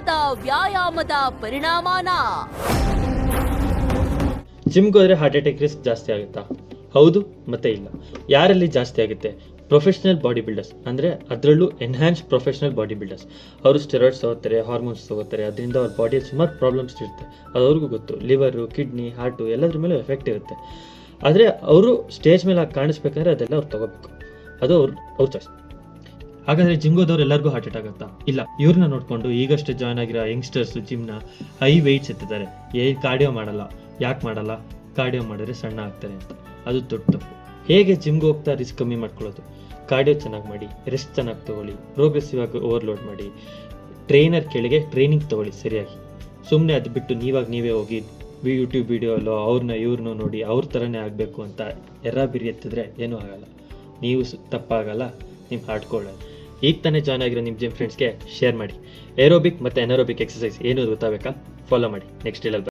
ಸತತ ವ್ಯಾಯಾಮದ ಪರಿಣಾಮನ? ಜಿಮ್ಗೆ ಹೋದ್ರೆ ಹಾರ್ಟ್ ಅಟ್ಯಾಕ್ ರಿಸ್ಕ್ ಜಾಸ್ತಿ ಆಗುತ್ತಾ? ಹೌದು ಮತ್ತೆ ಇಲ್ಲ. ಯಾರಲ್ಲಿ ಜಾಸ್ತಿ ಆಗುತ್ತೆ? ಪ್ರೊಫೆಷನಲ್ ಬಾಡಿ ಬಿಲ್ಡರ್ಸ್, ಅಂದರೆ ಅದರಲ್ಲೂ ಎನ್ಹ್ಯಾನ್ಸ್ ಪ್ರೊಫೆಷನಲ್ ಬಾಡಿ ಬಿಲ್ಡರ್ಸ್. ಅವರು ಸ್ಟೆರಾಯ್ಡ್ಸ್ ತಗೋತಾರೆ, ಹಾರ್ಮೋನ್ಸ್ ತಗೋತಾರೆ, ಅದರಿಂದ ಅವ್ರ ಬಾಡಿಯಲ್ಲಿ ಸುಮಾರು ಪ್ರಾಬ್ಲಮ್ಸ್ ಇರುತ್ತೆ. ಅದು ಅವ್ರಿಗೂ ಗೊತ್ತು. ಲಿವರು, ಕಿಡ್ನಿ, ಹಾರ್ಟು ಎಲ್ಲದ್ರ ಮೇಲೂ ಎಫೆಕ್ಟ್ ಇರುತ್ತೆ. ಆದರೆ ಅವರು ಸ್ಟೇಜ್ ಮೇಲೆ ಕಾಣಿಸ್ಬೇಕಂದ್ರೆ ಅದೆಲ್ಲ ಅವ್ರು ತಗೋಬೇಕು. ಅದು ಅವ್ರ ಚಾಯ್ಸ್. ಹಾಗಾದರೆ ಜಿಮ್ಗೋದವ್ರು ಎಲ್ಲರಿಗೂ ಹಾರ್ಟ್ ಅಟ್ಯಾಕ್ ಆಗುತ್ತಾ? ಇಲ್ಲ. ಇವ್ರನ್ನ ನೋಡಿಕೊಂಡು ಈಗಷ್ಟೇ ಜಾಯ್ನ್ ಆಗಿರೋ ಯಂಗ್ಸ್ಟರ್ಸ್ ಜಿಮ್ನ ಹೈ ವೆಯ್ಟ್ಸ್ ಎತ್ತಿದ್ದಾರೆ. ಕಾರ್ಡಿಯೋ ಮಾಡಲ್ಲ. ಯಾಕೆ ಮಾಡಲ್ಲ? ಕಾರ್ಡಿಯೋ ಮಾಡಿದ್ರೆ ಸಣ್ಣ ಆಗ್ತಾರೆ ಅಂತ. ಅದು ದೊಡ್ಡ ತಪ್ಪು. ಹೇಗೆ ಜಿಮ್ಗೆ ಹೋಗ್ತಾ ರಿಸ್ಕ್ ಕಮ್ಮಿ ಮಾಡ್ಕೊಳ್ಳೋದು? ಕಾರ್ಡಿಯೋ ಚೆನ್ನಾಗಿ ಮಾಡಿ, ರೆಸ್ಟ್ ಚೆನ್ನಾಗಿ ತೊಗೊಳ್ಳಿ, ಪ್ರೋಗ್ರೆಸಿವ್ ಆಗಿ ಓವರ್ಲೋಡ್ ಮಾಡಿ, ಟ್ರೈನರ್ ಕೆಳಗೆ ಟ್ರೈನಿಂಗ್ ತೊಗೊಳ್ಳಿ ಸರಿಯಾಗಿ. ಸುಮ್ಮನೆ ಅದು ಬಿಟ್ಟು ನೀವೇ ಹೋಗಿ ಯೂಟ್ಯೂಬ್ ವಿಡಿಯೋ ಅಲ್ಲೋ ಇವ್ರನ್ನೂ ನೋಡಿ ಅವ್ರ ಥರನೇ ಆಗಬೇಕು ಅಂತ ಬಿರಿ ಎತ್ತಿದ್ರೆ ಏನೂ ಆಗಲ್ಲ. ನೀವು ತಪ್ಪಾಗಲ್ಲ, ನಿಮ್ಮ ಹಾರ್ಟ್ಕೊಳ್ಳಲ್ಲ. ಈಗ ತಾನೇ ಜಾಯ್ನ್ ಆಗಿರೋ ನಿಮ್ಮ ಜಿಮ್ ಫ್ರೆಂಡ್ಸ್ಗೆ ಶೇರ್ ಮಾಡಿ. ಏರೋಬಿಕ್ ಮತ್ತು ಅನರೋಬಿಕ್ ಎಕ್ಸಸೈಸ್ ಏನು ಗೊತ್ತಾಗಬೇಕಾ? ಫಾಲೋ ಮಾಡಿ. ನೆಕ್ಸ್ಟ್ ಡೇಲಲ್ಲಿ